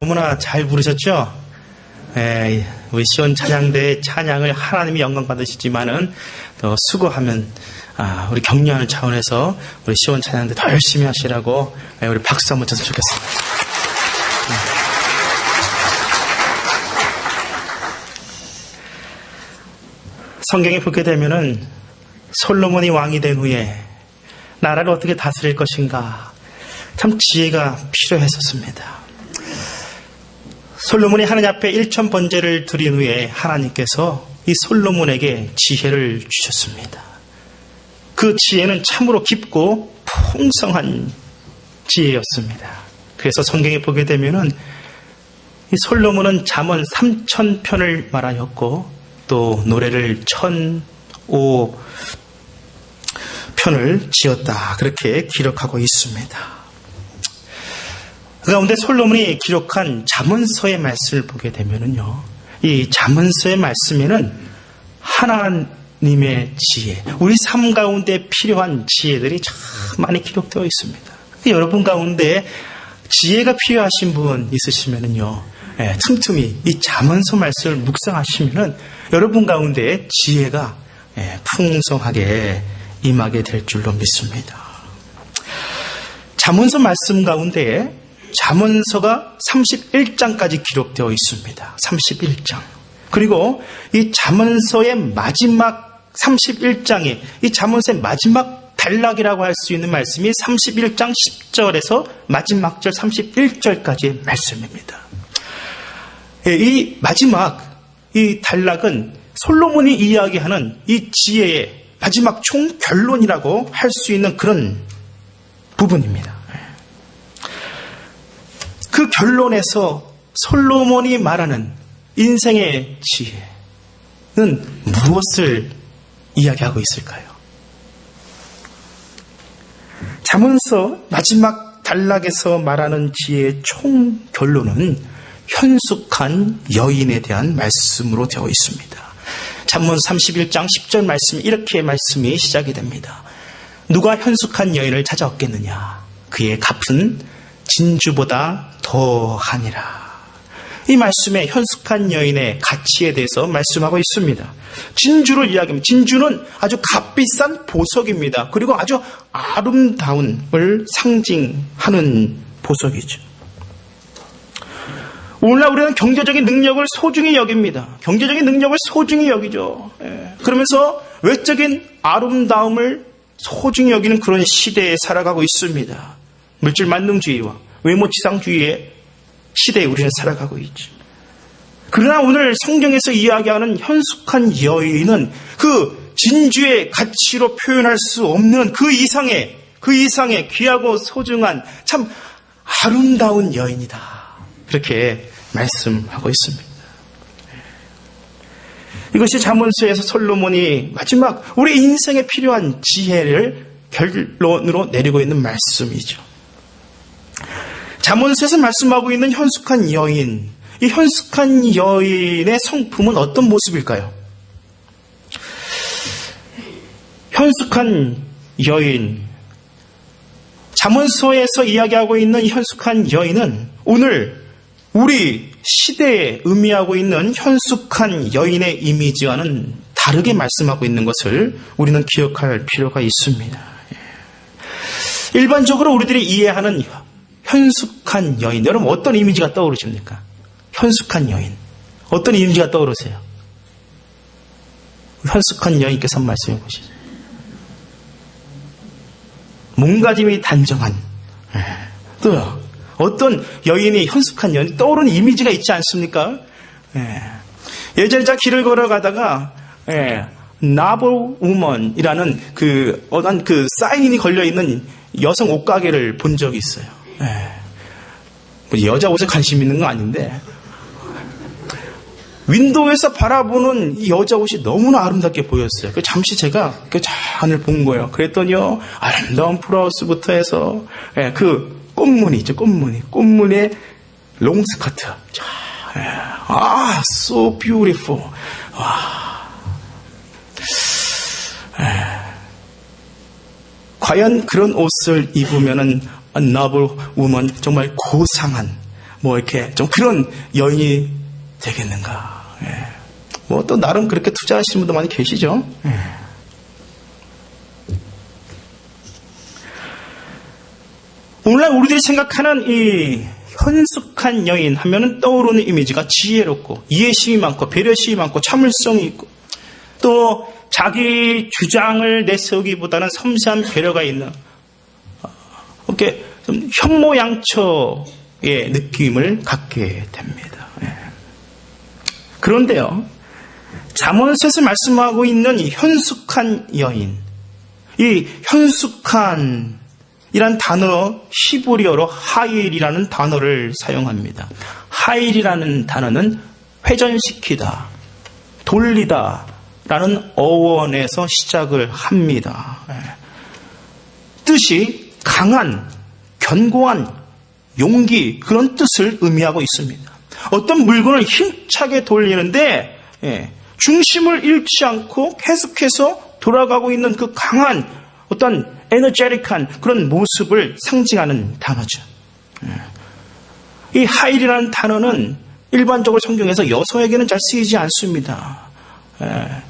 너무나 잘 부르셨죠? 우리 시온 찬양대의 찬양을 하나님이 영광 받으시지만은 더 수고하면 우리 격려하는 차원에서 우리 시온 찬양대 더 열심히 하시라고 우리 박수 한번 쳤으면 좋겠습니다. 성경에 보게 되면은 솔로몬이 왕이 된 후에 나라를 어떻게 다스릴 것인가 참 지혜가 필요했었습니다. 솔로몬이 하나님 앞에 일천번제를 드린 후에 하나님께서 이 솔로몬에게 지혜를 주셨습니다. 그 지혜는 참으로 깊고 풍성한 지혜였습니다. 그래서 성경에 보게 되면은 이 솔로몬은 잠언 3000편을 말하였고 또 노래를 1005편을 지었다. 그렇게 기록하고 있습니다. 그 가운데 솔로몬이 기록한 잠언서의 말씀을 보게 되면은요, 이 잠언서의 말씀에는 하나님의 지혜, 우리 삶 가운데 필요한 지혜들이 참 많이 기록되어 있습니다. 여러분 가운데 지혜가 필요하신 분 있으시면은요, 틈틈이 이 잠언서 말씀을 묵상하시면은 여러분 가운데 지혜가 풍성하게 임하게 될 줄로 믿습니다. 잠언서 말씀 가운데 잠언서가 31장까지 기록되어 있습니다. 31장. 그리고 이 잠언서의 마지막 31장에 이 잠언서의 마지막 단락이라고 할 수 있는 말씀이 31장 10절에서 마지막 절 31절까지의 말씀입니다. 이 마지막 이 단락은 솔로몬이 이야기하는 이 지혜의 마지막 총결론이라고 할 수 있는 그런 부분입니다. 그 결론에서 솔로몬이 말하는 인생의 지혜는 무엇을 이야기하고 있을까요? 잠언서 마지막 단락에서 말하는 지혜의 총결론은 현숙한 여인에 대한 말씀으로 되어 있습니다. 잠언 31장 10절 말씀이 이렇게 말씀이 시작이 됩니다. 누가 현숙한 여인을 찾아 얻겠느냐? 그의 값은 진주보다 더하니라. 이 말씀에 현숙한 여인의 가치에 대해서 말씀하고 있습니다. 진주를 이야기합니다. 진주는 아주 값비싼 보석입니다. 그리고 아주 아름다움을 상징하는 보석이죠. 오늘날 우리는 경제적인 능력을 소중히 여깁니다. 경제적인 능력을 소중히 여기죠. 그러면서 외적인 아름다움을 소중히 여기는 그런 시대에 살아가고 있습니다. 물질 만능주의와 외모 지상주의의 시대에 우리는 살아가고 있죠. 그러나 오늘 성경에서 이야기하는 현숙한 여인은 그 진주의 가치로 표현할 수 없는 그 이상의 귀하고 소중한 참 아름다운 여인이다. 그렇게 말씀하고 있습니다. 이것이 잠언서에서 솔로몬이 마지막 우리 인생에 필요한 지혜를 결론으로 내리고 있는 말씀이죠. 잠언서에서 말씀하고 있는 현숙한 여인, 이 현숙한 여인의 성품은 어떤 모습일까요? 현숙한 여인, 잠언서에서 이야기하고 있는 현숙한 여인은 오늘 우리 시대에 의미하고 있는 현숙한 여인의 이미지와는 다르게 말씀하고 있는 것을 우리는 기억할 필요가 있습니다. 일반적으로 우리들이 이해하는 현숙한 여인, 여러분 어떤 이미지가 떠오르십니까? 현숙한 여인, 어떤 이미지가 떠오르세요? 현숙한 여인께서 한번 말씀해 보시죠. 몸가짐이 단정한, 또요, 어떤 여인이 현숙한 여인 떠오르는 이미지가 있지 않습니까? 예전에 제가 길을 걸어가다가 나보 우먼이라는 어떤 사인이 걸려 있는 여성 옷가게를 본 적이 있어요. 여자 옷에 관심 있는 건 아닌데 윈도우에서 바라보는 이 여자 옷이 너무나 아름답게 보였어요. 잠시 제가 그 잔을 본 거예요. 그랬더니요, 아름다운 브라우스부터 해서 그 꽃무늬 있죠, 꽃무늬의 롱스커트. so beautiful. 와. 과연 그런 옷을 입으면은 noble woman, 정말 고상한, 뭐 이렇게 좀 그런 여인이 되겠는가. 뭐 또 나름 그렇게 투자하시는 분도 많이 계시죠. 오늘날 우리들이 생각하는 이 현숙한 여인 하면은 떠오르는 이미지가 지혜롭고 이해심이 많고 배려심이 많고 참을성이 있고 또 자기 주장을 내세우기보다는 섬세한 배려가 있는 이렇게 좀 현모양처의 느낌을 갖게 됩니다. 그런데요, 잠언서에서 말씀하고 있는 이 현숙한 여인, 이 현숙한 이란 단어 히브리어로 하일이라는 단어를 사용합니다. 하일이라는 단어는 회전시키다, 돌리다 라는 어원에서 시작을 합니다. 뜻이 강한, 견고한, 용기 그런 뜻을 의미하고 있습니다. 어떤 물건을 힘차게 돌리는데 중심을 잃지 않고 계속해서 돌아가고 있는 그 강한 어떤 에너제틱한 그런 모습을 상징하는 단어죠. 이 하일이라는 단어는 일반적으로 성경에서 여성에게는 잘 쓰이지 않습니다.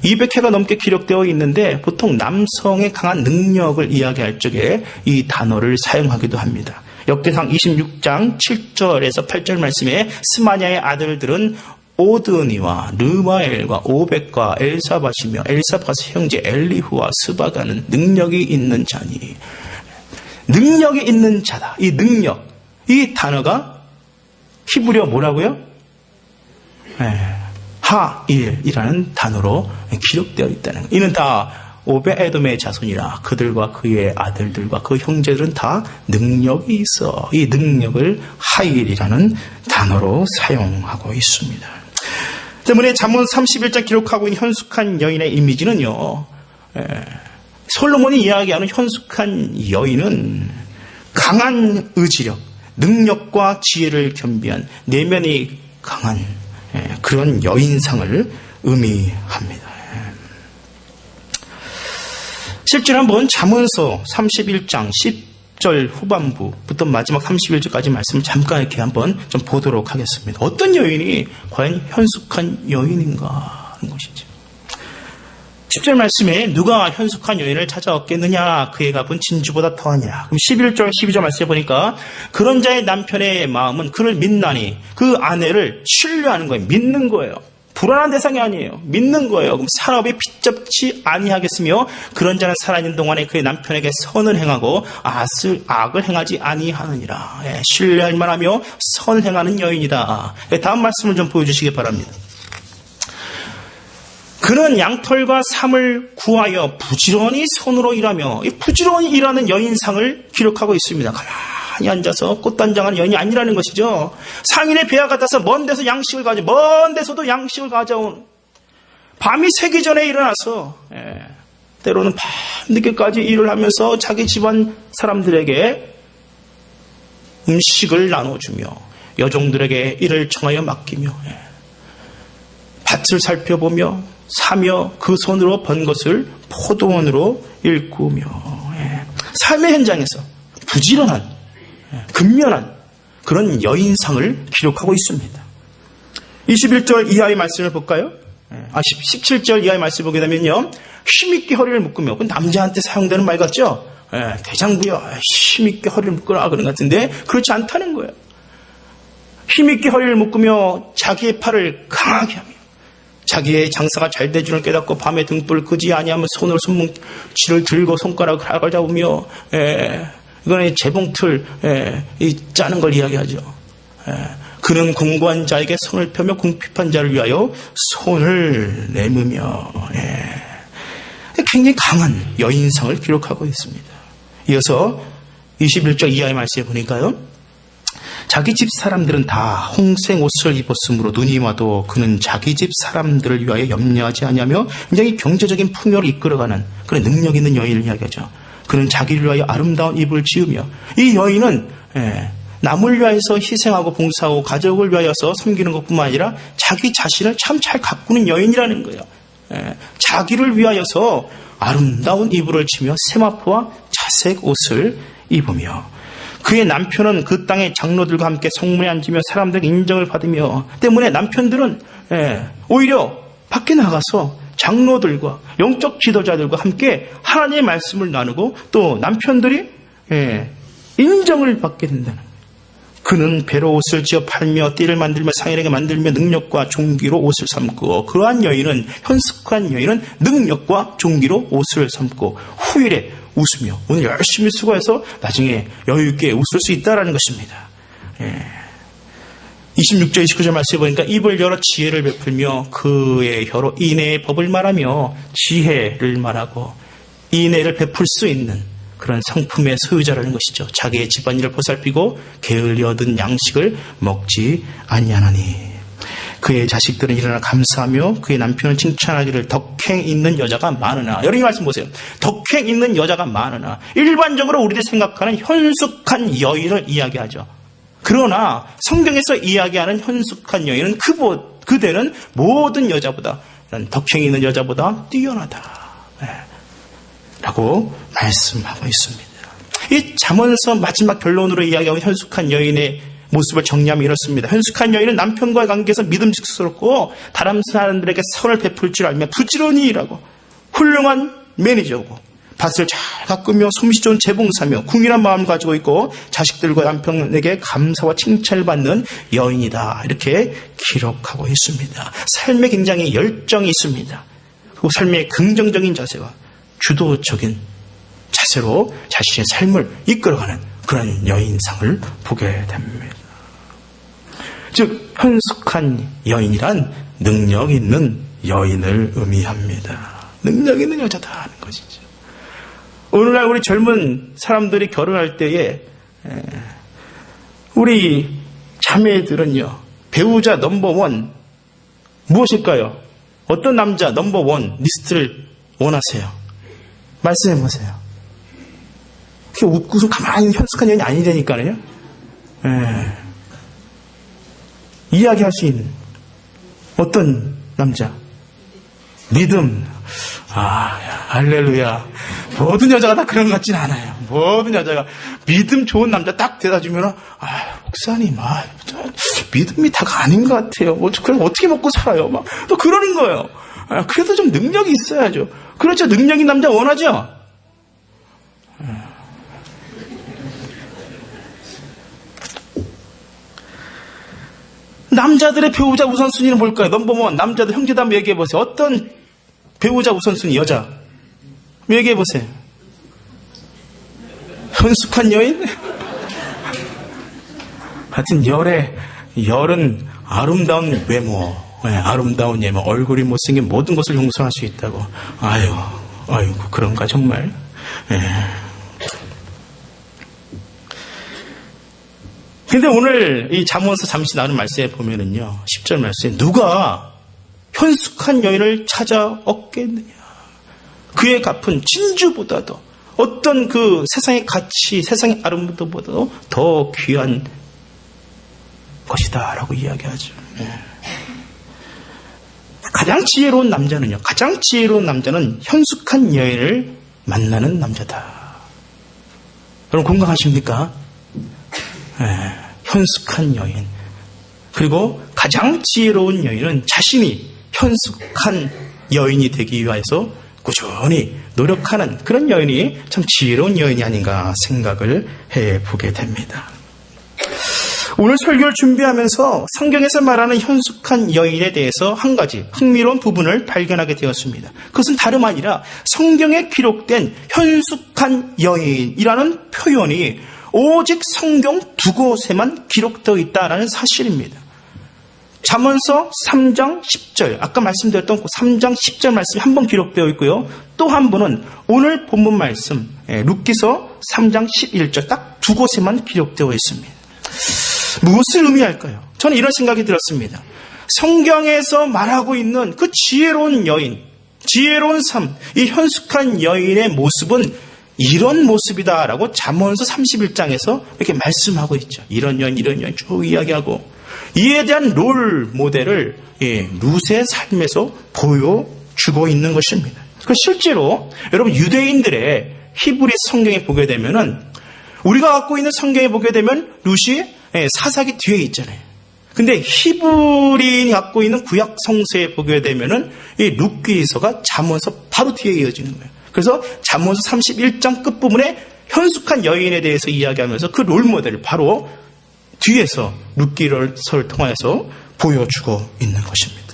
200회가 넘게 기록되어 있는데 보통 남성의 강한 능력을 이야기할 적에 이 단어를 사용하기도 합니다. 역대상 26장 7절에서 8절 말씀에 스마냐의 아들들은 오드니와 르마엘과 오벳과 엘사밧이며 엘사밧의 형제 엘리후와 스바가는 능력이 있는 자니. 능력이 있는 자다. 이 능력, 이 단어가 히브리어 뭐라고요? 하일이라는 단어로 기록되어 있다는 거예요. 이는 다 오벳에돔의 자손이라 그들과 그의 아들들과 그 형제들은 다 능력이 있어. 이 능력을 하일이라는 단어로 사용하고 있습니다. 때문에 잠언 31장 기록하고 있는 현숙한 여인의 이미지는요, 솔로몬이 이야기하는 현숙한 여인은 강한 의지력, 능력과 지혜를 겸비한 내면이 강한 그런 여인상을 의미합니다. 실제로 한번 잠언서 31장 10절 후반부부터 마지막 31절까지 말씀을 잠깐 이렇게 한번 좀 보도록 하겠습니다. 어떤 여인이 과연 현숙한 여인인가 하는 것이죠. 10절 말씀에 누가 현숙한 여인을 찾아왔겠느냐, 그의 값은 진주보다 더하니라. 그럼 11절 12절 말씀에 보니까 그런 자의 남편의 마음은 그를 믿나니, 그 아내를 신뢰하는 거예요. 믿는 거예요. 불안한 대상이 아니에요. 믿는 거예요. 그럼 산업에 빗접지 아니하겠으며 그런 자는 살아있는 동안에 그의 남편에게 선을 행하고 악을 행하지 아니하느니라. 신뢰할 만하며 선을 행하는 여인이다. 다음 말씀을 좀 보여주시기 바랍니다. 그는 양털과 삼을 구하여 부지런히 손으로 일하며, 이 부지런히 일하는 여인상을 기록하고 있습니다. 가만히 앉아서 꽃단장하는 여인이 아니라는 것이죠. 상인의 배와 같아서 먼 데서 양식을 먼 데서도 양식을 가져온, 밤이 새기 전에 일어나서 때로는 밤늦게까지 일을 하면서 자기 집안 사람들에게 음식을 나눠주며 여종들에게 일을 청하여 맡기며 밭을 살펴보며 사며 그 손으로 번 것을 포도원으로 일구며, 삶의 현장에서 부지런한, 근면한 그런 여인상을 기록하고 있습니다. 21절 이하의 말씀을 볼까요? 17절 이하의 말씀을 보게 되면요, 힘있게 허리를 묶으며, 그 남자한테 사용되는 말 같죠? 대장부여, 힘있게 허리를 묶으라 그런 것 같은데 그렇지 않다는 거예요. 힘있게 허리를 묶으며 자기의 팔을 강하게 하며 자기의 장사가 잘 될 줄을 깨닫고 밤에 등불을 끄지 아니하면 손으로 손뭉치를 들고 손가락을 악을 잡으며, 이거는 재봉틀 짜는 걸 이야기하죠. 그는 공고한 자에게 손을 펴며 궁핍한 자를 위하여 손을 내밀며, 굉장히 강한 여인상을 기록하고 있습니다. 이어서 21절 이하의 말씀에 보니까요, 자기 집 사람들은 다 홍색 옷을 입었으므로 눈이 와도 그는 자기 집 사람들을 위하여 염려하지 아니하며 굉장히 경제적인 풍요를 이끌어가는 그런 능력 있는 여인을 이야기하죠. 그는 자기를 위하여 아름다운 입을 지으며, 이 여인은 남을 위하여서 희생하고 봉사하고 가족을 위하여서 섬기는 것뿐만 아니라 자기 자신을 참 잘 가꾸는 여인이라는 거예요. 자기를 위하여서 아름다운 이불을 치며 세마포와 자색 옷을 입으며 그의 남편은 그 땅의 장로들과 함께 성문에 앉으며 사람들에게 인정을 받으며 때문에 남편들은 오히려 밖에 나가서 장로들과 영적 지도자들과 함께 하나님의 말씀을 나누고 또 남편들이 인정을 받게 된다는 거예요. 그는 배로 옷을 지어 팔며 띠를 만들며 상인에게 만들며 능력과 종기로 옷을 삼고 그러한 여인은 현숙한 여인은 능력과 종기로 옷을 삼고 후일에 웃으며 오늘 열심히 수고해서 나중에 여유있게 웃을 수 있다라는 것입니다. 26절 29절 말씀해 보니까 입을 열어 지혜를 베풀며 그의 혀로 인애의 법을 말하며 지혜를 말하고 인애를 베풀 수 있는 그런 상품의 소유자라는 것이죠. 자기의 집안일을 보살피고 게을리 얻은 양식을 먹지 아니하나니 그의 자식들은 일어나 감사하며 그의 남편은 칭찬하기를 덕행 있는 여자가 많으나. 여러분 이 말씀 보세요. 덕행 있는 여자가 많으나. 일반적으로 우리들이 생각하는 현숙한 여인을 이야기하죠. 그러나 성경에서 이야기하는 현숙한 여인은 그대는 모든 여자보다 덕행 있는 여자보다 뛰어나다 라고 말씀하고 있습니다. 이 잠언서 마지막 결론으로 이야기하고 현숙한 여인의 모습을 정리하면 이렇습니다. 현숙한 여인은 남편과의 관계에서 믿음직스럽고 다른 사람들에게 선을 베풀 줄 알며 부지런히 일하고 훌륭한 매니저고 밭을 잘 가꾸며 솜씨 좋은 재봉사며 궁일한 마음을 가지고 있고 자식들과 남편에게 감사와 칭찬을 받는 여인이다. 이렇게 기록하고 있습니다. 삶에 굉장히 열정이 있습니다. 그리고 삶의 긍정적인 자세와 주도적인 자세로 자신의 삶을 이끌어가는 그런 여인상을 보게 됩니다. 즉 현숙한 여인이란 능력 있는 여인을 의미합니다. 능력 있는 여자다 하는 것이죠. 오늘날 우리 젊은 사람들이 결혼할 때에 우리 자매들은요 배우자 넘버원 무엇일까요? 어떤 남자 넘버원 리스트를 원하세요? 말씀해 보세요. 그게 웃고서 가만히 현숙한 여인이 아니라니까요. 이야기할 수 있는 어떤 남자? 믿음. 할렐루야. 모든 여자가 다 그런 것 같진 않아요. 모든 여자가 믿음 좋은 남자 딱 대다주면 목사님, 믿음이 다가 아닌 것 같아요. 그럼 어떻게 먹고 살아요? 또 그러는 거예요. 그래도 좀 능력이 있어야죠. 그렇죠. 능력 있는 남자 원하죠? 남자들의 배우자 우선순위는 뭘까요? 넘버원. 남자들 형제도 한번 얘기해보세요. 어떤 배우자 우선순위 여자? 얘기해보세요. 현숙한 여인? 하여튼 열은 아름다운 외모, 아름다운 예모, 얼굴이 못생긴 모든 것을 용서할 수 있다고. 아이고 그런가 정말. 근데 오늘 이 잠언서 잠시 나눈 말씀에 보면은요, 10절 말씀에 누가 현숙한 여인을 찾아 얻겠느냐. 그의 값은 진주보다도 어떤 그 세상의 가치, 세상의 아름다움보다도 더 귀한 것이다 라고 이야기하죠. 가장 지혜로운 남자는 현숙한 여인을 만나는 남자다. 여러분 공감하십니까? 현숙한 여인. 그리고 가장 지혜로운 여인은 자신이 현숙한 여인이 되기 위해서 꾸준히 노력하는 그런 여인이 참 지혜로운 여인이 아닌가 생각을 해보게 됩니다. 오늘 설교를 준비하면서 성경에서 말하는 현숙한 여인에 대해서 한 가지 흥미로운 부분을 발견하게 되었습니다. 그것은 다름 아니라 성경에 기록된 현숙한 여인이라는 표현이 오직 성경 두 곳에만 기록되어 있다는 사실입니다. 잠언서 3장 10절, 아까 말씀드렸던 3장 10절 말씀이 한 번 기록되어 있고요. 또 한 번은 오늘 본문 말씀 룻기서 3장 11절 딱 두 곳에만 기록되어 있습니다. 무엇을 의미할까요? 저는 이런 생각이 들었습니다. 성경에서 말하고 있는 그 지혜로운 여인, 지혜로운 삶, 이 현숙한 여인의 모습은 이런 모습이다라고 잠언서 31장에서 이렇게 말씀하고 있죠. 이런 여인 쭉 이야기하고 이에 대한 롤 모델을 룻의 삶에서 보여주고 있는 것입니다. 실제로 여러분 유대인들의 히브리 성경에 보게 되면은 우리가 갖고 있는 성경에 보게 되면 룻이 사사기 뒤에 있잖아요. 근데 히브리인이 갖고 있는 구약 성서에 보게 되면은 이 룻기서가 잠언서 바로 뒤에 이어지는 거예요. 그래서 잠언서 31장 끝부분에 현숙한 여인에 대해서 이야기하면서 그 롤모델을 바로 뒤에서 룻기서를 통해서 보여주고 있는 것입니다.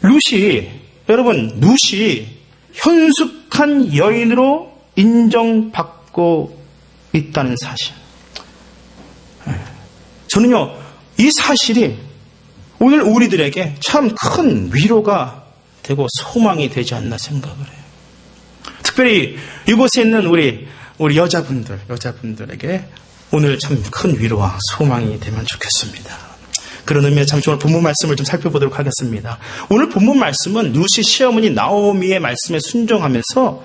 룻이 현숙한 여인으로 인정받고 있다는 사실. 저는요, 이 사실이 오늘 우리들에게 참 큰 위로가 되고 소망이 되지 않나 생각을 해요. 특별히 이곳에 있는 우리 여자분들에게 오늘 참 큰 위로와 소망이 되면 좋겠습니다. 그런 의미에서 잠시 오늘 본문 말씀을 좀 살펴보도록 하겠습니다. 오늘 본문 말씀은 룻이 시어머니 나오미의 말씀에 순종하면서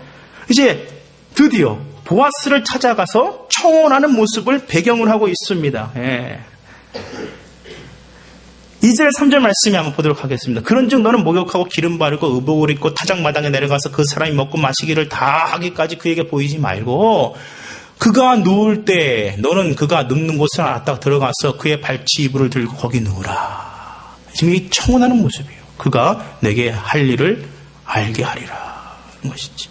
이제 드디어 보아스를 찾아가서 청혼하는 모습을 배경을 하고 있습니다. 2절 3절 말씀에 한번 보도록 하겠습니다. 그런즉 너는 목욕하고 기름 바르고 의복을 입고 타작마당에 내려가서 그 사람이 먹고 마시기를 다 하기까지 그에게 보이지 말고 그가 누울 때 너는 그가 눕는 곳을 알았다가 들어가서 그의 발치 이불을 들고 거기 누우라. 지금 이 청혼하는 모습이에요. 그가 내게 할 일을 알게 하리라. 그런 것이지.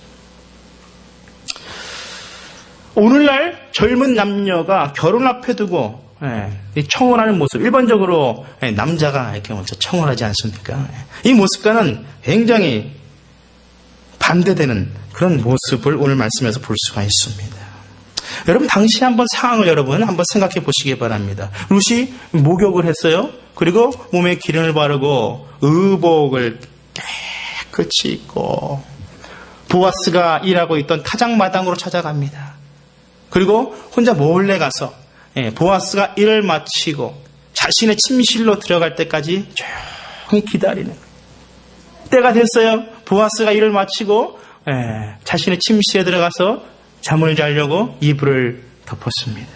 오늘날 젊은 남녀가 결혼 앞에 두고 청혼하는 모습, 일반적으로 남자가 이렇게 먼저 청혼하지 않습니까? 이 모습과는 굉장히 반대되는 그런 모습을 오늘 말씀에서 볼 수가 있습니다. 여러분, 당시 한번 상황을 한번 생각해 보시기 바랍니다. 룻이 목욕을 했어요. 그리고 몸에 기름을 바르고 의복을 깨끗이 입고 보아스가 일하고 있던 타작마당으로 찾아갑니다. 그리고 혼자 몰래 가서 보아스가 일을 마치고 자신의 침실로 들어갈 때까지 조용히 기다리는 거예요. 때가 됐어요. 보아스가 일을 마치고 자신의 침실에 들어가서 잠을 자려고 이불을 덮었습니다.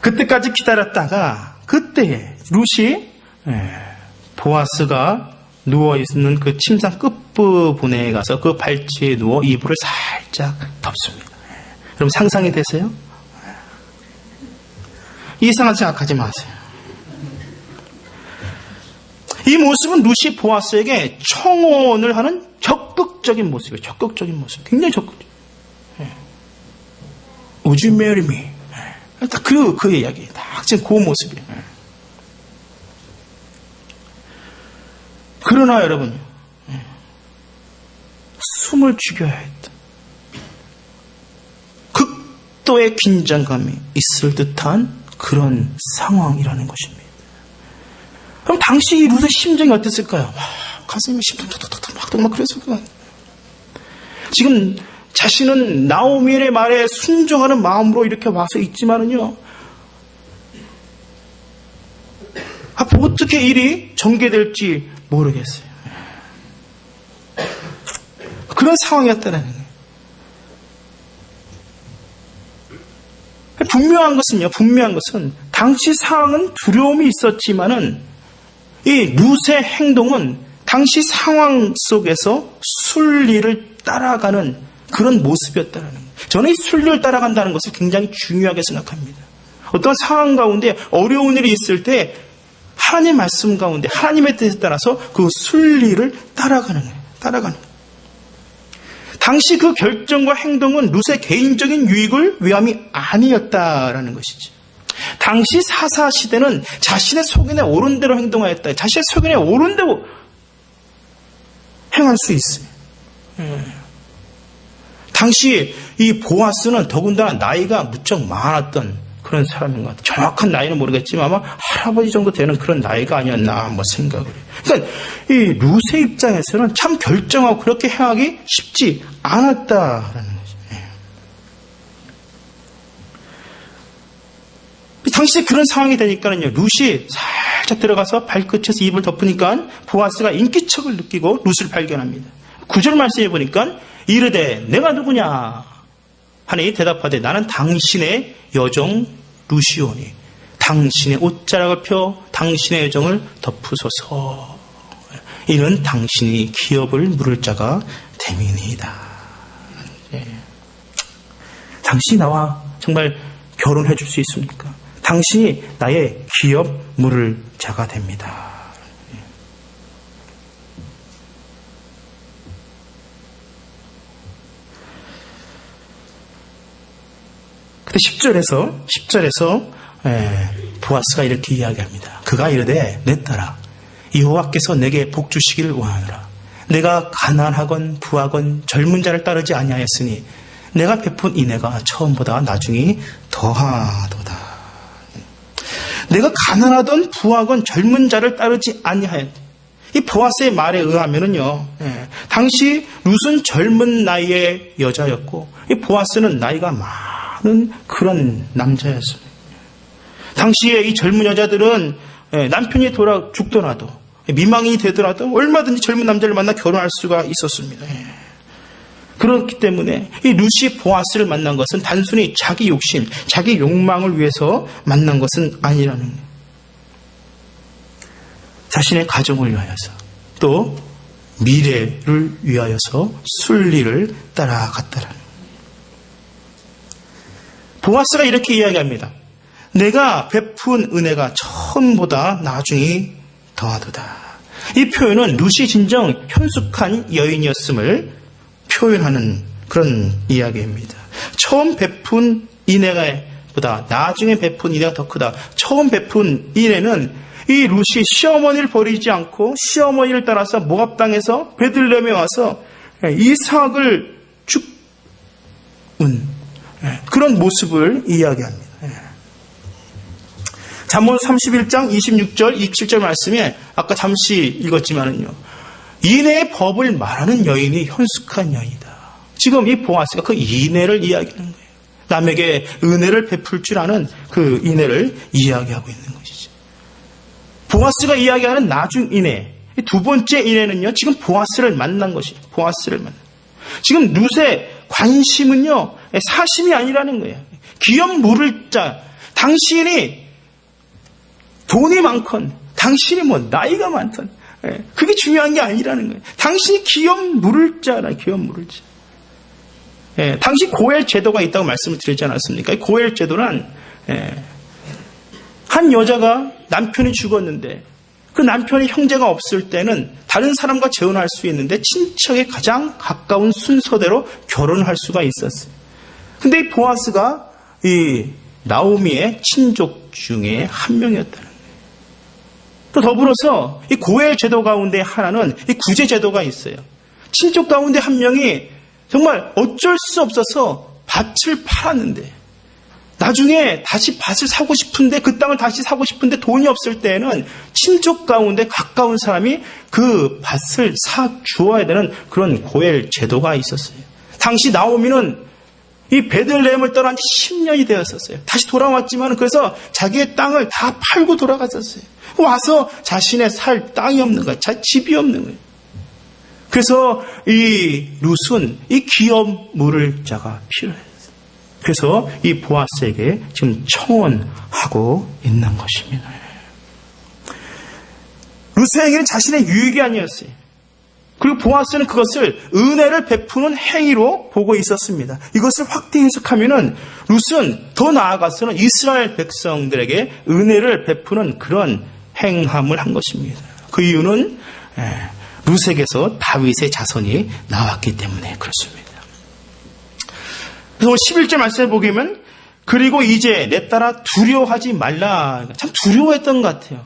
그때까지 기다렸다가 그때 룻이 보아스가 누워있는 그 침상 끝부분에 가서 그 발치에 누워 이불을 살짝 덮습니다. 여러분, 상상이 되세요? 이상한 생각하지 마세요. 이 모습은 룻이 보아스에게 청혼을 하는 적극적인 모습이에요. 적극적인 모습. 굉장히 적극적. Would you marry me? 딱 그 이야기. 딱 지금 그 모습이에요. 그러나 여러분, 숨을 죽여야 했다. 극도의 긴장감이 있을 듯한 그런 상황이라는 것입니다. 그럼 당시 이 룻의 심정이 어땠을까요? 가슴이 심통톡톡톡 막 그랬을 거예요. 지금 자신은 나오미의 말에 순종하는 마음으로 이렇게 와서 있지만은요, 앞으로 어떻게 일이 전개될지 모르겠어요. 그런 상황이었다는 거예요. 분명한 것은 당시 상황은 두려움이 있었지만은 이 룻의 행동은 당시 상황 속에서 순리를 따라가는 그런 모습이었다는 거예요. 저는 이 순리를 따라간다는 것을 굉장히 중요하게 생각합니다. 어떤 상황 가운데 어려운 일이 있을 때 하나님의 말씀 가운데 하나님의 뜻에 따라서 그 순리를 따라가는 거예요. 따라가는 거예요. 당시 그 결정과 행동은 룻의 개인적인 유익을 위함이 아니었다라는 것이지. 당시 사사 시대는 자신의 속인에 옳은 대로 행동하였다. 자신의 속인에 옳은 대로 행할 수 있어요. 당시 이 보아스는 더군다나 나이가 무척 많았던 그런 사람인 것 같아요. 정확한 나이는 모르겠지만 아마 할아버지 정도 되는 그런 나이가 아니었나 뭐 생각을 해요. 그러니까 이 룻의 입장에서는 참 결정하고 그렇게 행하기 쉽지 않았다라는 거죠. 당시에 그런 상황이 되니까는요, 룻이 살짝 들어가서 발끝에서 입을 덮으니까 보아스가 인기척을 느끼고 룻을 발견합니다. 9절 말씀해 보니까 이르되 내가 누구냐 하니 대답하되 나는 당신의 여종 룻이오니 당신의 옷자락을 펴 당신의 여정을 덮으소서. 이는 당신이 기업을 물을 자가 됨이니이다. 당신이 나와 정말 결혼해 줄 수 있습니까? 당신이 나의 기업 물을 자가 됩니다. 근데 10절에서 보아스가 이렇게 이야기합니다. 그가 이르되 내 딸아 여호와께서 내게 복 주시기를 원하노라. 내가 가난하건 부하건 젊은 자를 따르지 아니하였으니 내가 베푼 인애가 처음보다 나중이 더하도다. 내가 가난하던 부하건 젊은 자를 따르지 아니하였. 이 보아스의 말에 의하면은요, 당시 룻은 젊은 나이의 여자였고 이 보아스는 나이가 많은 그런 남자였습니다. 당시에 이 젊은 여자들은 남편이 죽더라도 미망이 되더라도 얼마든지 젊은 남자를 만나 결혼할 수가 있었습니다. 그렇기 때문에 이 룻이 보아스를 만난 것은 단순히 자기 욕심, 자기 욕망을 위해서 만난 것은 아니라는 거예요. 자신의 가정을 위하여서 또 미래를 위하여서 순리를 따라갔다라는 거예요. 보아스가 이렇게 이야기합니다. 내가 베푼 은혜가 처음보다 나중이 더하도다. 이 표현은 룻이 진정 현숙한 여인이었음을 표현하는 그런 이야기입니다. 처음 베푼 인애보다 나중에 베푼 인애가 더 크다. 처음 베푼 인애는 이 룻이 시어머니를 버리지 않고 시어머니를 따라서 모압 땅에서 베들레헴에 와서 이삭을 죽은 그런 모습을 이야기합니다. 잠언 31장 26절 27절 말씀에 아까 잠시 읽었지만은요. 인애의 법을 말하는 여인이 현숙한 여인이다. 지금 이 보아스가 그 인애를 이야기하는 거예요. 남에게 은혜를 베풀 줄 아는 그 인애를 이야기하고 있는 것이죠. 보아스가 이야기하는 나중 인애, 두 번째 인애는요. 지금 보아스를 만난 것이에요. 보아스를 만난. 지금 룻의 관심은요. 사심이 아니라는 거예요. 기업 물을 자. 당신이 돈이 많건 당신이 뭐 나이가 많건 그게 중요한 게 아니라는 거예요. 당신이 기업 물을 자라. 기업 물을 자. 당시 고엘 제도가 있다고 말씀을 드리지 않았습니까? 고엘 제도란 한 여자가 남편이 죽었는데 그 남편이 형제가 없을 때는 다른 사람과 재혼할 수 있는데 친척의 가장 가까운 순서대로 결혼할 수가 있었어요. 근데 이 보아스가 이 나오미의 친족 중에 한 명이었다는 거예요. 또 더불어서 이 고엘 제도 가운데 하나는 이 구제 제도가 있어요. 친족 가운데 한 명이 정말 어쩔 수 없어서 밭을 팔았는데 나중에 다시 밭을 사고 싶은데 그 땅을 다시 사고 싶은데 돈이 없을 때에는 친족 가운데 가까운 사람이 그 밭을 사 주어야 되는 그런 고엘 제도가 있었어요. 당시 나오미는 이 베들레헴을 떠난 지 10년이 되었었어요. 다시 돌아왔지만 그래서 자기의 땅을 다 팔고 돌아갔었어요. 와서 자신의 살 땅이 없는 거예요. 집이 없는 거예요. 그래서 이 룻은 이 기업 물을 자가 필요했어요. 그래서 이 보아스에게 지금 청혼하고 있는 것입니다. 룻의 행위는 자신의 유익이 아니었어요. 그리고 보아스는 그것을 은혜를 베푸는 행위로 보고 있었습니다. 이것을 확대 해석하면은 룻은 더 나아가서는 이스라엘 백성들에게 은혜를 베푸는 그런 행함을 한 것입니다. 그 이유는 룻에게서 다윗의 자손이 나왔기 때문에 그렇습니다. 그래서 오늘 11절 말씀을 보면 그리고 이제 내 딸아 두려워하지 말라. 참 두려워했던 것 같아요.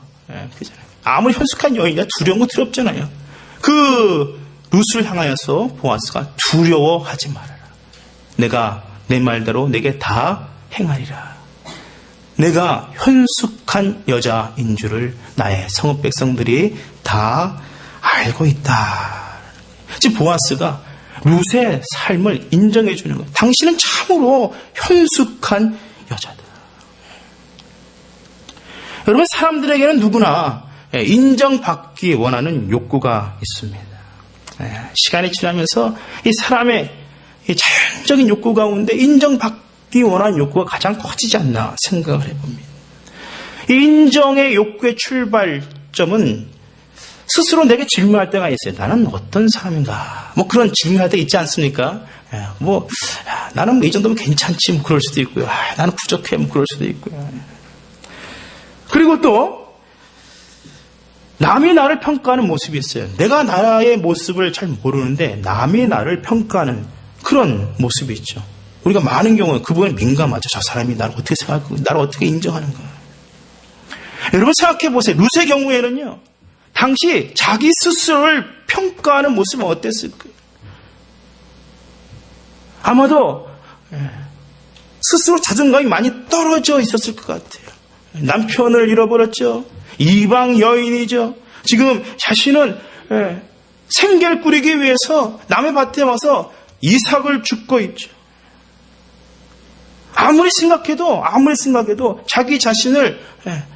아무리 현숙한 여인이야 두려운 거 두렵잖아요. 그 룻을 향하여서 보아스가 두려워하지 말아라. 내가 내 말대로 내게 다 행하리라. 내가 현숙한 여자인 줄을 나의 성읍 백성들이 다 알고 있다. 지금 보아스가 룻의 삶을 인정해 주는 거예요. 당신은 참으로 현숙한 여자다. 여러분 사람들에게는 누구나 인정받기 원하는 욕구가 있습니다. 시간이 지나면서 이 사람의 자연적인 욕구 가운데 인정받기 원하는 욕구가 가장 커지지 않나 생각을 해봅니다. 인정의 욕구의 출발점은 스스로 내게 질문할 때가 있어요. 나는 어떤 사람인가? 뭐 그런 질문할 때 있지 않습니까? 나는 뭐 이 정도면 괜찮지 뭐 그럴 수도 있고요. 나는 부족해 뭐 그럴 수도 있고요. 그리고 또 남이 나를 평가하는 모습이 있어요. 내가 나의 모습을 잘 모르는데 남이 나를 평가하는 그런 모습이 있죠. 우리가 많은 경우에 그 부분에 민감하죠. 저 사람이 나를 어떻게 생각하고 나를 어떻게 인정하는가. 여러분 생각해 보세요. 룻의 경우에는요. 당시 자기 스스로를 평가하는 모습은 어땠을까요? 아마도 스스로 자존감이 많이 떨어져 있었을 것 같아요. 남편을 잃어버렸죠. 이방 여인이죠. 지금 자신은 생계를 꾸리기 위해서 남의 밭에 와서 이삭을 줍고 있죠. 아무리 생각해도 자기 자신을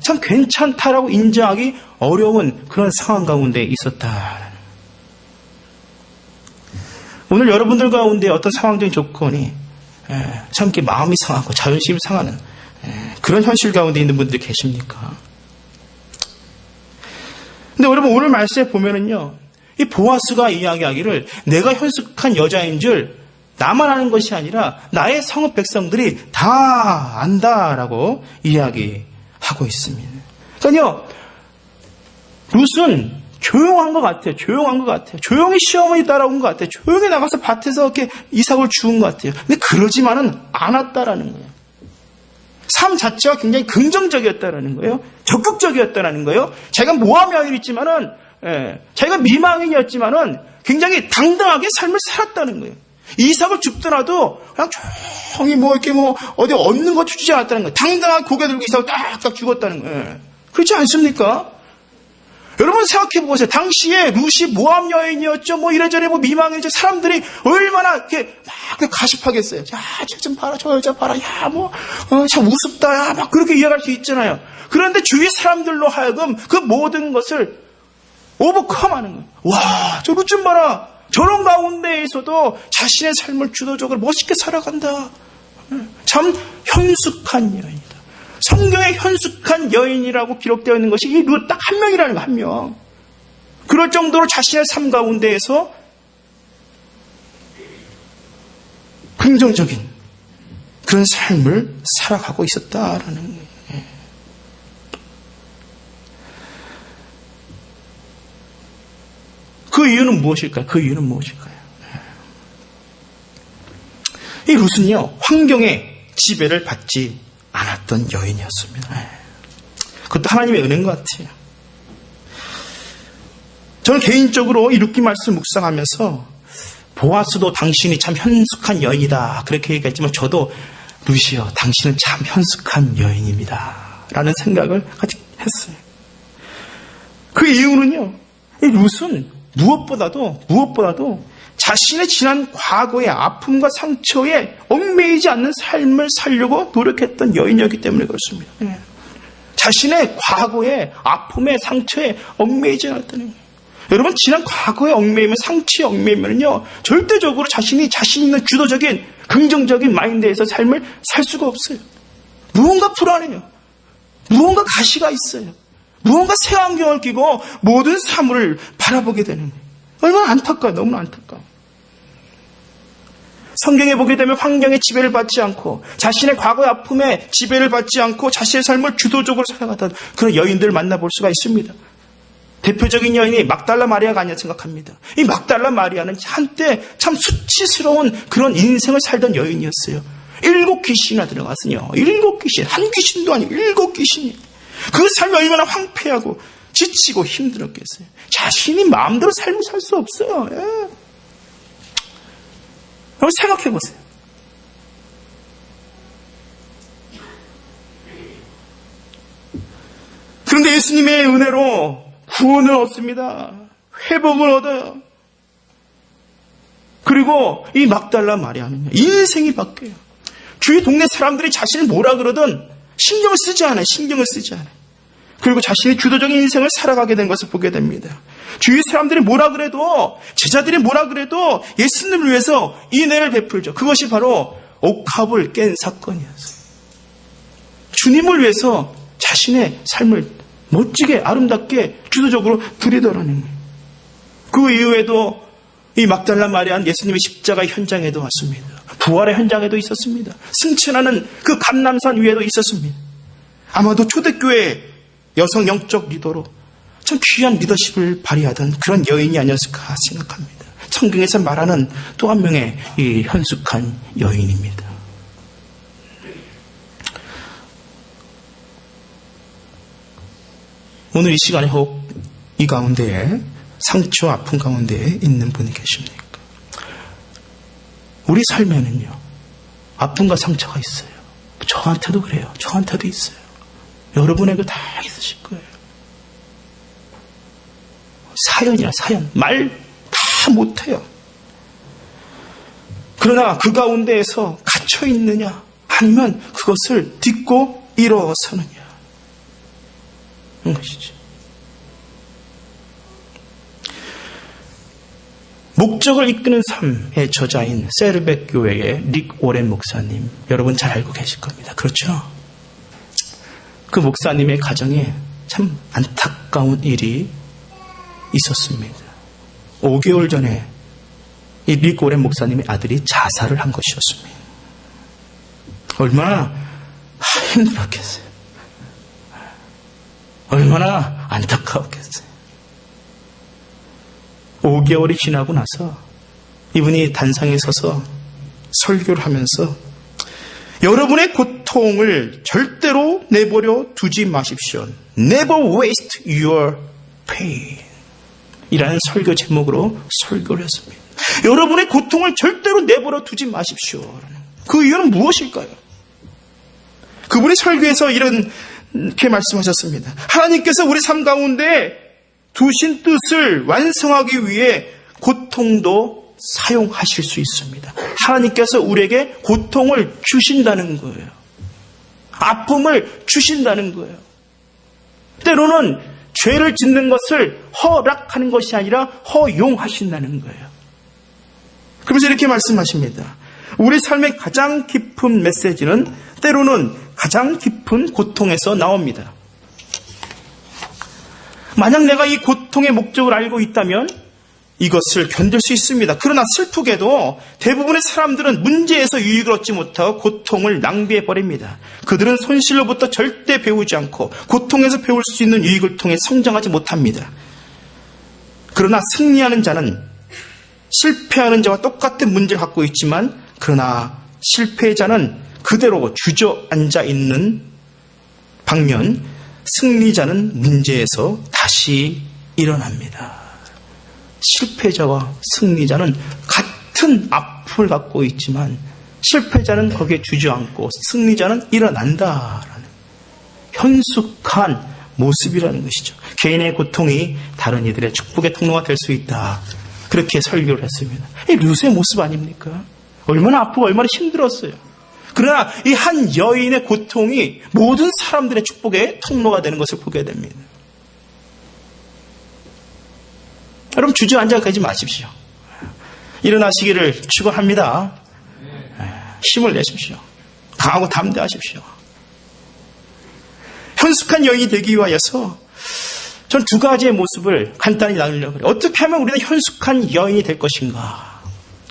참 괜찮다라고 인정하기 어려운 그런 상황 가운데 있었다. 오늘 여러분들 가운데 어떤 상황적인 조건이 참 이렇게 마음이 상하고 자존심이 상하는 그런 현실 가운데 있는 분들이 계십니까? 근데 여러분 오늘 말씀에 보면은요, 이 보아스가 이야기하기를 내가 현숙한 여자인 줄 나만 아는 것이 아니라 나의 성읍 백성들이 다 안다라고 이야기하고 있습니다. 그러니까요, 룻은 조용한 것 같아요. 조용히 시어머니 따라온 것 같아요. 조용히 나가서 밭에서 이렇게 이삭을 주운 것 같아요. 근데 그러지만은 않았다라는 거예요. 삶 자체가 굉장히 긍정적이었다라는 거예요. 적극적이었다라는 거예요. 자기가 모함 여인이었지만은, 자기가 미망인이었지만은 굉장히 당당하게 삶을 살았다는 거예요. 이삭을 줍더라도 그냥 조용히 어디 얻는 것 주지 않았다는 거예요. 당당하게 고개 들고 이삭을 딱딱 죽었다는 거예요. 그렇지 않습니까? 여러분 생각해 보세요. 당시에 룻이 모함 여인이었죠. 이래저래 미망이죠. 사람들이 얼마나 이렇게 막 가십하겠어요. 야, 저 좀 봐라, 저 여자 봐라. 야, 참 우습다. 야, 막 그렇게 이야기할 수 있잖아요. 그런데 주위 사람들로 하여금 그 모든 것을 오버컴하는 거예요. 와, 저 룻 좀 봐라. 저런 가운데에서도 자신의 삶을 주도적으로 멋있게 살아간다. 참 현숙한 여인이다. 성경에 현숙한 여인이라고 기록되어 있는 것이 이 룻 딱 한 명이라는 거, 한 명. 그럴 정도로 자신의 삶 가운데에서 긍정적인 그런 삶을 살아가고 있었다라는 거예요. 그 이유는 무엇일까요? 이 룻은요, 환경의 지배를 받지 않았던 여인이었습니다. 그것도 하나님의 은혜인 것 같아요. 저는 개인적으로 이 룻기 말씀을 묵상하면서 보아스도 당신이 참 현숙한 여인이다 그렇게 얘기했지만 저도 룻이요, 당신은 참 현숙한 여인입니다 라는 생각을 같이 했어요. 그 이유는요, 이 룻은 무엇보다도 자신의 지난 과거의 아픔과 상처에 얽매이지 않는 삶을 살려고 노력했던 여인이었기 때문에 그렇습니다. 자신의 과거의 아픔의 상처에 얽매이지 않았다는 거예요. 여러분, 지난 과거에 얽매이면, 상처에 얽매이면요, 절대적으로 자신 있는 주도적인 긍정적인 마인드에서 삶을 살 수가 없어요. 무언가 불안해요. 무언가 가시가 있어요. 무언가 새 안경을 끼고 모든 사물을 바라보게 되는 거예요. 얼마나 안타까워요. 너무나 안타까워요. 성경에 보게 되면 환경의 지배를 받지 않고 자신의 과거의 아픔에 지배를 받지 않고 자신의 삶을 주도적으로 살아가던 그런 여인들을 만나볼 수가 있습니다. 대표적인 여인이 막달라 마리아가 아니라 생각합니다. 이 막달라 마리아는 한때 참 수치스러운 그런 인생을 살던 여인이었어요. 7귀신이나 들어갔으요. 7귀신. 한 귀신도 아니고 7귀신이. 그 삶이 얼마나 황폐하고 지치고 힘들었겠어요. 자신이 마음대로 삶을 살 수 없어요. 여러분 생각해 보세요. 그런데 예수님의 은혜로 구원을 얻습니다. 회복을 얻어요. 그리고 이 막달라 마리아는 인생이 바뀌어요. 주위 동네 사람들이 자신을 뭐라 그러든 신경을 쓰지 않아요. 그리고 자신이 주도적인 인생을 살아가게 된 것을 보게 됩니다. 주위 사람들이 뭐라 그래도, 제자들이 뭐라 그래도 예수님을 위해서 인애를 베풀죠. 그것이 바로 옥합을 깬 사건이었어요. 주님을 위해서 자신의 삶을 멋지게 아름답게 주도적으로 드리더라는 거예요. 그 이후에도 이 막달라 마리아는 예수님의 십자가 현장에도 왔습니다. 부활의 현장에도 있었습니다. 승천하는 그 감람산 위에도 있었습니다. 아마도 초대교회 여성 영적 리더로 참 귀한 리더십을 발휘하던 그런 여인이 아니었을까 생각합니다. 성경에서 말하는 또 한 명의 이 현숙한 여인입니다. 오늘 이 시간에 혹 이 가운데에 상처와 아픈 가운데에 있는 분이 계십니까? 우리 삶에는요, 아픔과 상처가 있어요. 저한테도 그래요. 저한테도 있어요. 여러분에게 다 있으실 거예요. 사연이야, 사연. 말 다 못해요. 그러나 그 가운데에서 갇혀 있느냐, 아니면 그것을 딛고 일어서느냐, 그런 것이죠. 목적을 이끄는 삶의 저자인 세르백 교회의 릭 오렌 목사님, 여러분 잘 알고 계실 겁니다. 그렇죠? 그 목사님의 가정에 참 안타까운 일이 있었습니다. 5개월 전에 이 릭 오렌 목사님의 아들이 자살을 한 것이었습니다. 얼마나 힘들었겠어요. 얼마나 안타까웠겠어요. 5개월이 지나고 나서 이분이 단상에 서서 설교를 하면서 여러분의 고통을 절대로 내버려 두지 마십시오. Never waste your pain. 이라는 설교 제목으로 설교를 했습니다. 여러분의 고통을 절대로 내버려 두지 마십시오. 그 이유는 무엇일까요? 그분이 설교에서 이렇게 말씀하셨습니다. 하나님께서 우리 삶 가운데 두신 뜻을 완성하기 위해 고통도 사용하실 수 있습니다. 하나님께서 우리에게 고통을 주신다는 거예요. 아픔을 주신다는 거예요. 때로는 죄를 짓는 것을 허락하는 것이 아니라 허용하신다는 거예요. 그러면서 이렇게 말씀하십니다. 우리 삶의 가장 깊은 메시지는 때로는 가장 깊은 고통에서 나옵니다. 만약 내가 이 고통의 목적을 알고 있다면 이것을 견딜 수 있습니다. 그러나 슬프게도 대부분의 사람들은 문제에서 유익을 얻지 못하고 고통을 낭비해버립니다. 그들은 손실로부터 절대 배우지 않고 고통에서 배울 수 있는 유익을 통해 성장하지 못합니다. 그러나 승리하는 자는 실패하는 자와 똑같은 문제를 갖고 있지만, 그러나 실패자는 그대로 주저앉아 있는 반면 승리자는 문제에서 다시 일어납니다. 실패자와 승리자는 같은 아픔을 갖고 있지만 실패자는 거기에 주저앉고 승리자는 일어난다라는 현숙한 모습이라는 것이죠. 개인의 고통이 다른 이들의 축복의 통로가 될 수 있다. 그렇게 설교를 했습니다. 이 루스의 모습 아닙니까? 얼마나 아프고 얼마나 힘들었어요. 그러나 이 한 여인의 고통이 모든 사람들의 축복의 통로가 되는 것을 보게 됩니다. 여러분 주저앉아 가지 마십시오. 일어나시기를 축원합니다. 힘을 내십시오. 강하고 담대하십시오. 현숙한 여인이 되기 위하여서 전 두 가지의 모습을 간단히 나누려고 해요. 어떻게 하면 우리는 현숙한 여인이 될 것인가?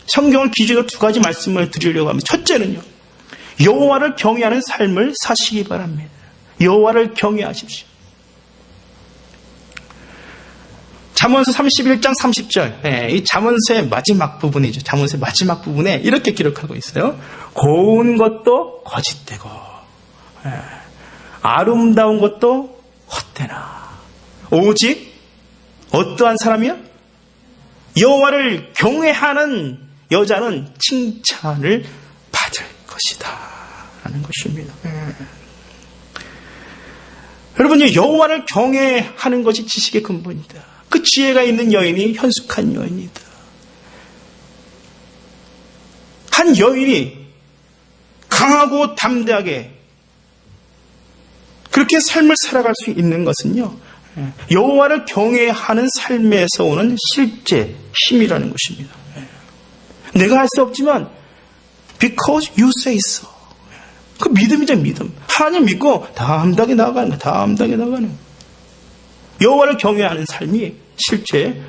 성경을 기준으로 두 가지 말씀을 드리려고 합니다. 첫째는요, 여호와를 경외하는 삶을 사시기 바랍니다. 여호와를 경외하십시오. 잠언서 31장 30절, 이 잠언서의 마지막 부분이죠. 잠언서의 마지막 부분에 이렇게 기록하고 있어요. 고운 것도 거짓되고 아름다운 것도 헛되나 오직 어떠한 사람이요? 여호와를 경외하는 여자는 칭찬을 받을 것이다 라는 것입니다. 여러분, 여호와를 경외하는 것이 지식의 근본이다. 그 지혜가 있는 여인이 현숙한 여인이다. 한 여인이 강하고 담대하게 그렇게 삶을 살아갈 수 있는 것은요, 여호와를 경외하는 삶에서 오는 실제 힘이라는 것입니다. 내가 할 수 없지만 because you say so. 그 믿음이죠, 믿음. 하나님 믿고 담대하게 나아가는 거예요. 담대하게 나아가는 거예요. 여호와를 경외하는 삶이 실제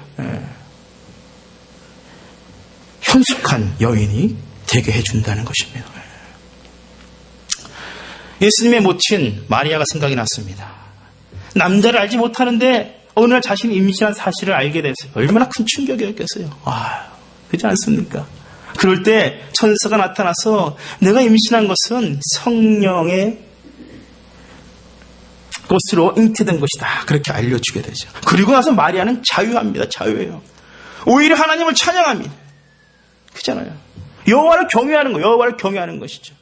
현숙한 여인이 되게 해준다는 것입니다. 예수님의 모친 마리아가 생각이 났습니다. 남자를 알지 못하는데 어느 날 자신이 임신한 사실을 알게 됐어요. 얼마나 큰 충격이었겠어요. 그렇지 않습니까? 그럴 때 천사가 나타나서 내가 임신한 것은 성령의 것으로 잉태된 것이다. 그렇게 알려주게 되죠. 그리고 나서 마리아는 자유합니다. 자유해요. 오히려 하나님을 찬양합니다. 그렇잖아요. 여호와를 경외하는 거, 여호와를 경외하는 것이죠.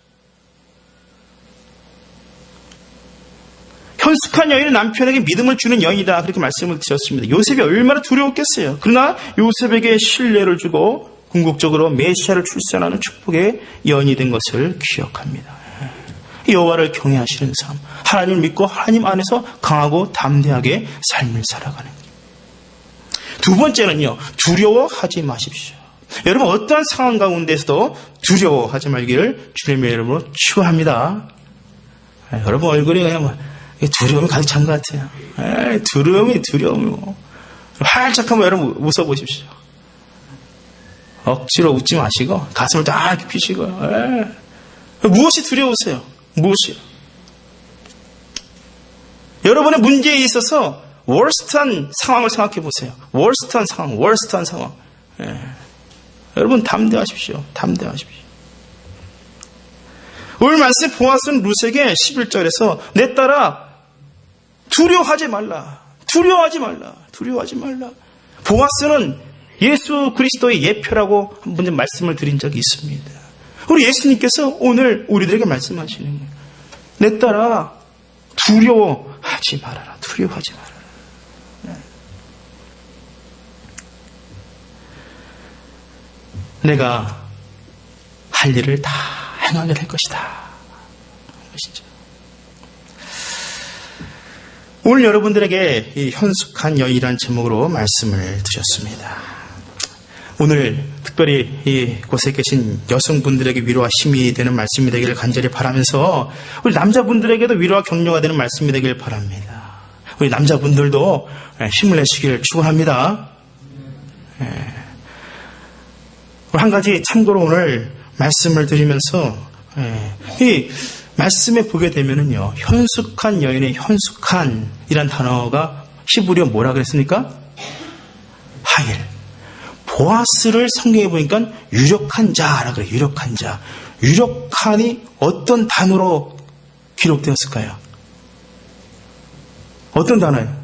현숙한 여인은 남편에게 믿음을 주는 여인이다. 그렇게 말씀을 드렸습니다. 요셉이 얼마나 두려웠겠어요. 그러나 요셉에게 신뢰를 주고 궁극적으로 메시아를 출산하는 축복의 여인이 된 것을 기억합니다. 여호와를 경외하시는 삶, 하나님을 믿고 하나님 안에서 강하고 담대하게 삶을 살아가는 것. 두 번째는요, 두려워하지 마십시오. 여러분 어떠한 상황 가운데서도 두려워하지 말기를 주님의 이름으로 축원합니다. 여러분 얼굴이 그냥 두려움이 가득 찬 것 같아요. 두려움이 활짝 한번 여러분 웃어보십시오. 억지로 웃지 마시고 가슴을 딱 피시고. 무엇이 두려우세요? 무엇이요? 여러분의 문제에 있어서 월스트한 상황을 생각해 보세요. 월스트한 상황. 여러분 담대하십시오. 오늘 말씀 보아스는 룻에게 11절에서 내 딸아 두려워하지 말라. 보아스는 예수 그리스도의 예표라고 한 번 말씀을 드린 적이 있습니다. 우리 예수님께서 오늘 우리들에게 말씀하시는 거예요. 내 딸아 두려워하지 말아라. 내가 할 일을 다 행하게 될 것이다. 오늘 여러분들에게 이 현숙한 여인이라는 제목으로 말씀을 드렸습니다. 오늘 특별히 이곳에 계신 여성분들에게 위로와 힘이 되는 말씀이 되기를 간절히 바라면서 우리 남자분들에게도 위로와 격려가 되는 말씀이 되기를 바랍니다. 우리 남자분들도 힘을 내시기를 축원합니다. 한 가지 참고로 오늘 말씀을 드리면서 이 말씀에 보게 되면은요, 현숙한 여인의 현숙한이란 단어가 히브리어 뭐라 그랬습니까? 하일. 보아스를 성경에 보니까 유력한 자라 그래요. 유력한 자. 유력한이 어떤 단어로 기록되었을까요? 어떤 단어예요?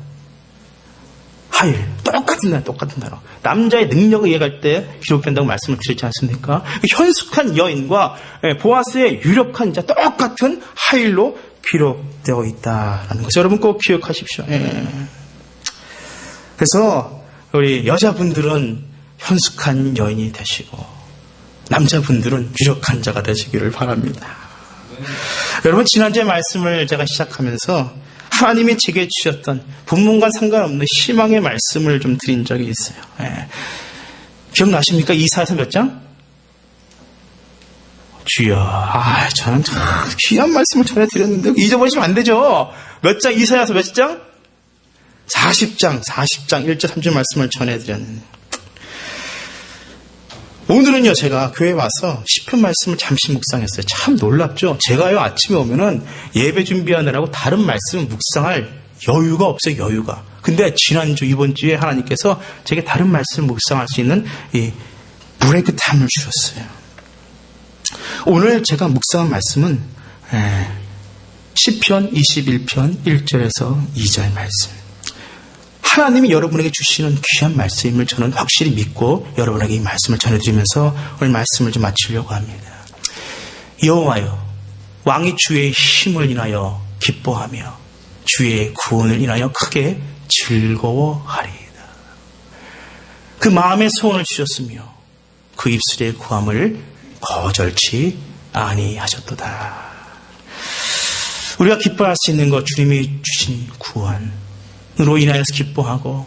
하일. 똑같은 단어. 남자의 능력을 이해할 때 기록된다고 말씀을 드렸지 않습니까? 현숙한 여인과 보아스의 유력한 자 똑같은 하일로 기록되어 있다는 것을 여러분 꼭 기억하십시오. 그래서 우리 여자분들은 현숙한 여인이 되시고 남자분들은 유력한 자가 되시기를 바랍니다. 여러분 지난주에 말씀을 제가 시작하면서 하나님이 제게 주셨던 본문과 상관없는 희망의 말씀을 좀 드린 적이 있어요. 기억나십니까? 이사야서 몇 장? 주여, 저는 참 귀한 말씀을 전해드렸는데 잊어버리시면 안 되죠. 몇 장? 이사야서 몇 장? 40장 1절 3절 말씀을 전해드렸는데 오늘은요, 제가 교회에 와서 시편 말씀을 잠시 묵상했어요. 참 놀랍죠? 제가요, 아침에 오면은 예배 준비하느라고 다른 말씀을 묵상할 여유가 없어요, 여유가. 근데 지난주, 이번 주에 하나님께서 제게 다른 말씀을 묵상할 수 있는 이 브레이크 타임을 주셨어요. 오늘 제가 묵상한 말씀은 시편 21편 1절에서 2절 말씀. 하나님이 여러분에게 주시는 귀한 말씀임을 저는 확실히 믿고 여러분에게 이 말씀을 전해드리면서 오늘 말씀을 좀 마치려고 합니다. 여호와여, 왕이 주의 힘을 인하여 기뻐하며 주의 구원을 인하여 크게 즐거워하리이다. 그 마음의 소원을 주셨으며 그 입술의 구함을 거절치 아니하셨도다. 우리가 기뻐할 수 있는 것, 주님이 주신 구원으로 인하여서 기뻐하고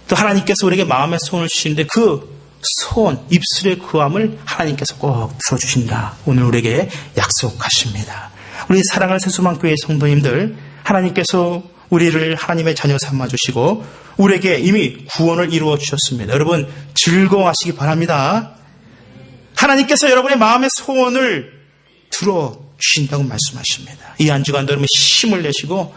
또 하나님께서 우리에게 마음의 소원을 주시는데 그 소원, 입술의 구함을 하나님께서 꼭 들어주신다. 오늘 우리에게 약속하십니다. 우리 사랑하는 새소망교회 성도님들, 하나님께서 우리를 하나님의 자녀 삼아주시고 우리에게 이미 구원을 이루어 주셨습니다. 여러분 즐거워하시기 바랍니다. 하나님께서 여러분의 마음의 소원을 들어주신다고 말씀하십니다. 이 한 주간도 여러분 힘을 내시고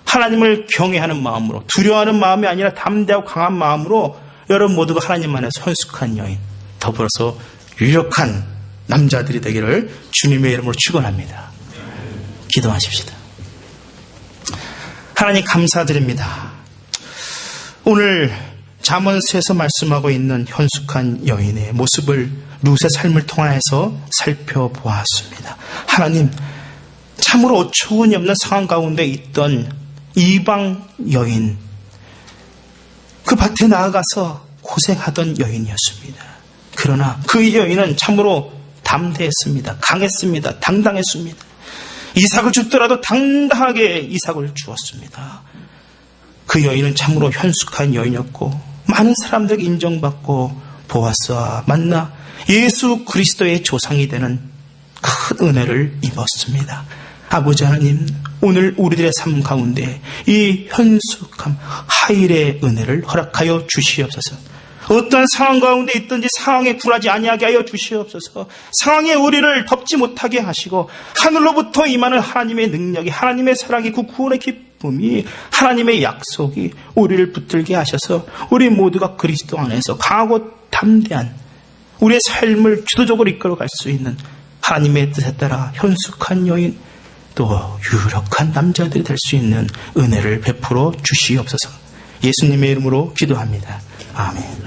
하나님을 경외하는 마음으로, 두려워하는 마음이 아니라 담대하고 강한 마음으로 여러분 모두가 하나님 안에서 현숙한 여인, 더불어서 유력한 남자들이 되기를 주님의 이름으로 축원합니다. 기도하십시다. 하나님 감사드립니다. 오늘 잠언서에서 말씀하고 있는 현숙한 여인의 모습을 룻의 삶을 통해서 살펴보았습니다. 하나님, 참으로 어처구니 없는 상황 가운데 있던 이방 여인, 그 밭에 나아가서 고생하던 여인이었습니다. 그러나 그 여인은 참으로 담대했습니다. 강했습니다. 당당했습니다. 이삭을 줍더라도 당당하게 이삭을 주었습니다. 그 여인은 참으로 현숙한 여인이었고 많은 사람들에게 인정받고 보아스와 만나 예수 그리스도의 조상이 되는 큰 은혜를 입었습니다. 아버지 하나님, 오늘 우리들의 삶 가운데 이 현숙함, 하일의 은혜를 허락하여 주시옵소서. 어떠한 상황 가운데 있든지 상황에 굴하지 아니하게 하여 주시옵소서. 상황에 우리를 덮지 못하게 하시고 하늘로부터 임하는 하나님의 능력이, 하나님의 사랑이, 그 구원의 기쁨이, 하나님의 약속이 우리를 붙들게 하셔서 우리 모두가 그리스도 안에서 강하고 담대한 우리의 삶을 주도적으로 이끌어갈 수 있는 하나님의 뜻에 따라 현숙한 여인, 또 유력한 남자들이 될 수 있는 은혜를 베풀어 주시옵소서. 예수님의 이름으로 기도합니다. 아멘.